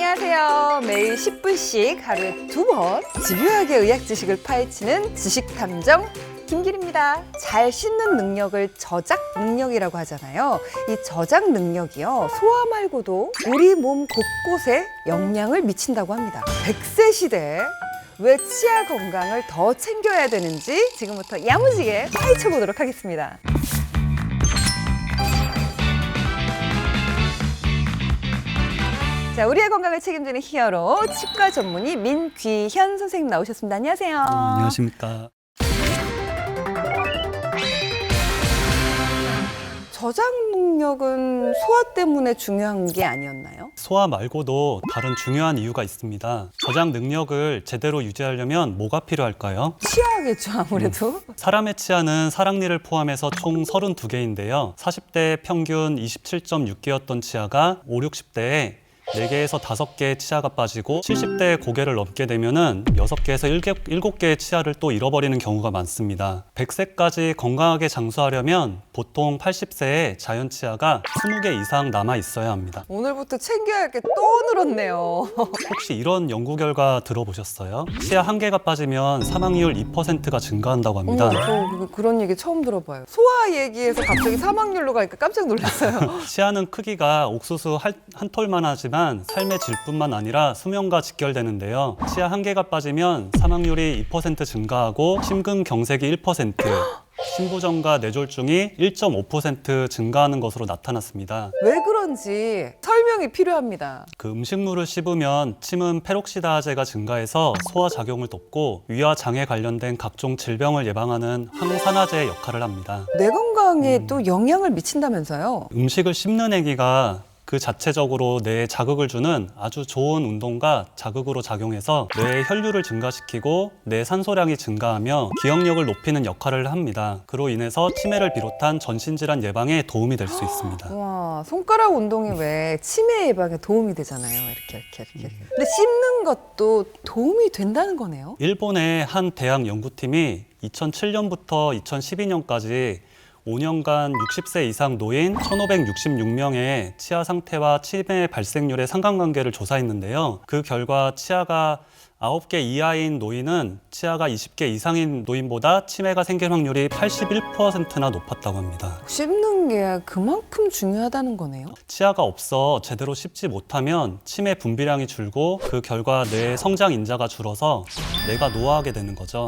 안녕하세요. 매일 10분씩 하루에 2번 집요하게 의학 지식을 파헤치는 지식탐정 김길입니다. 잘 씻는 능력을 저작 능력이라고 하잖아요. 이 저작 능력이요, 소화 말고도 우리 몸 곳곳에 영향을 미친다고 합니다. 100세 시대에 왜 치아 건강을 더 챙겨야 되는지 지금부터 야무지게 파헤쳐 보도록 하겠습니다. 자, 우리의 건강을 책임지는 히어로 치과 전문의 민귀현 선생님 나오셨습니다. 안녕하세요. 안녕하십니까. 저장 능력은 소화 때문에 중요한 게 아니었나요? 소화 말고도 다른 중요한 이유가 있습니다. 저장 능력을 제대로 유지하려면 뭐가 필요할까요? 치아겠죠, 아무래도. 사람의 치아는 사랑니를 포함해서 총 32개인데요. 40대 평균 27.6개였던 치아가 5, 60대에 4개에서 5개의 치아가 빠지고 70대의 고개를 넘게 되면은 6개에서 7개의 치아를 또 잃어버리는 경우가 많습니다. 100세까지 건강하게 장수하려면 보통 80세에 자연 치아가 20개 이상 남아 있어야 합니다. 오늘부터 챙겨야 할 게 또 늘었네요. 혹시 이런 연구 결과 들어보셨어요? 치아 1개가 빠지면 사망률 2%가 증가한다고 합니다. 저 그런 얘기 처음 들어봐요. 소화 얘기에서 갑자기 사망률로 가니까 깜짝 놀랐어요. 치아는 크기가 옥수수 한 톨만 하지만 삶의 질뿐만 아니라 수명과 직결되는데요. 치아 1개가 빠지면 사망률이 2% 증가하고 심근경색이 1%, 심부전과 뇌졸중이 1.5% 증가하는 것으로 나타났습니다. 왜 그런지 설명이 필요합니다. 그 음식물을 씹으면 침은 페록시다제가 증가해서 소화 작용을 돕고 위와 장에 관련된 각종 질병을 예방하는 항산화제의 역할을 합니다. 뇌 건강에 또 영향을 미친다면서요? 음식을 씹는 행위가 그 자체적으로 뇌에 자극을 주는 아주 좋은 운동과 자극으로 작용해서 뇌의 혈류를 증가시키고 뇌 산소량이 증가하며 기억력을 높이는 역할을 합니다. 그로 인해서 치매를 비롯한 전신질환 예방에 도움이 될 수 있습니다. 와, 손가락 운동이 왜 치매 예방에 도움이 되잖아요. 이렇게. 근데 씹는 것도 도움이 된다는 거네요. 일본의 한 대학 연구팀이 2007년부터 2012년까지 5년간 60세 이상 노인 1,566명의 치아 상태와 치매 발생률의 상관관계를 조사했는데요. 그 결과 치아가 9개 이하인 노인은 치아가 20개 이상인 노인보다 치매가 생길 확률이 81%나 높았다고 합니다. 씹는 게 그만큼 중요하다는 거네요. 치아가 없어 제대로 씹지 못하면 치매 분비량이 줄고 그 결과 뇌의 성장 인자가 줄어서 뇌가 노화하게 되는 거죠.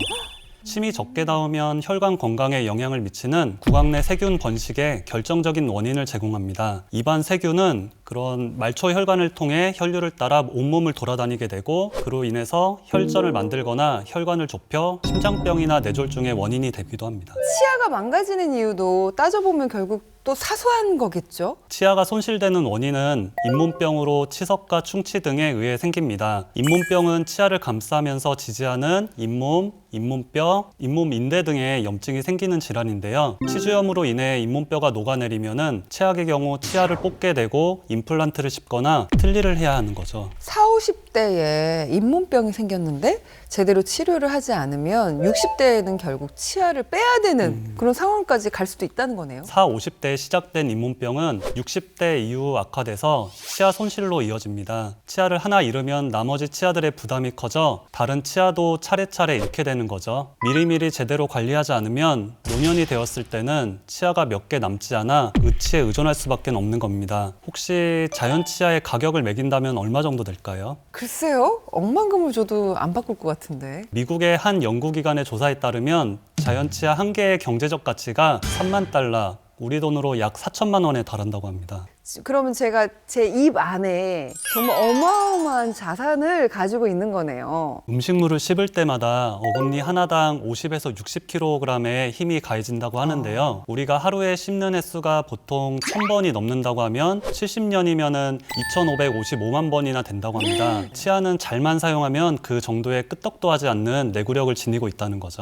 침이 적게 나오면 혈관 건강에 영향을 미치는 구강 내 세균 번식의 결정적인 원인을 제공합니다. 입안 세균은 그런 말초 혈관을 통해 혈류를 따라 온몸을 돌아다니게 되고 그로 인해서 혈전을 만들거나 혈관을 좁혀 심장병이나 뇌졸중의 원인이 되기도 합니다. 치아가 망가지는 이유도 따져보면 결국 또 사소한 거겠죠? 치아가 손실되는 원인은 잇몸병으로 치석과 충치 등에 의해 생깁니다. 잇몸병은 치아를 감싸면서 지지하는 잇몸, 잇몸뼈, 잇몸인대 등의 염증이 생기는 질환인데요. 치주염으로 인해 잇몸뼈가 녹아내리면은 최악의 경우 치아를 뽑게 되고 임플란트를 씹거나 틀니를 해야 하는 거죠. 40, 50대에 잇몸병이 생겼는데 제대로 치료를 하지 않으면 60대에는 결국 치아를 빼야 되는 그런 상황까지 갈 수도 있다는 거네요. 40, 50대에 시작된 잇몸병은 60대 이후 악화돼서 치아 손실로 이어집니다. 치아를 하나 잃으면 나머지 치아들의 부담이 커져 다른 치아도 차례차례 잃게 되는 거죠. 미리미리 제대로 관리하지 않으면 노년이 되었을 때는 치아가 몇 개 남지 않아 의치에 의존할 수밖에 없는 겁니다. 혹시 자연 치아의 가격을 매긴다면 얼마 정도 될까요? 글쎄요, 억만금을 줘도 안 바꿀 것 같은데. 미국의 한 연구기관의 조사에 따르면 자연 치아 한 개의 경제적 가치가 3만 달러, 우리 돈으로 약 4천만 원에 달한다고 합니다. 그러면 제가 제 입 안에 정말 어마어마한 자산을 가지고 있는 거네요. 음식물을 씹을 때마다 어금니 하나당 50에서 60kg의 힘이 가해진다고 하는데요. 우리가 하루에 씹는 횟수가 보통 1000번이 넘는다고 하면 70년이면은 2555만 번이나 된다고 합니다. 치아는 잘만 사용하면 그 정도의 끄떡도 하지 않는 내구력을 지니고 있다는 거죠.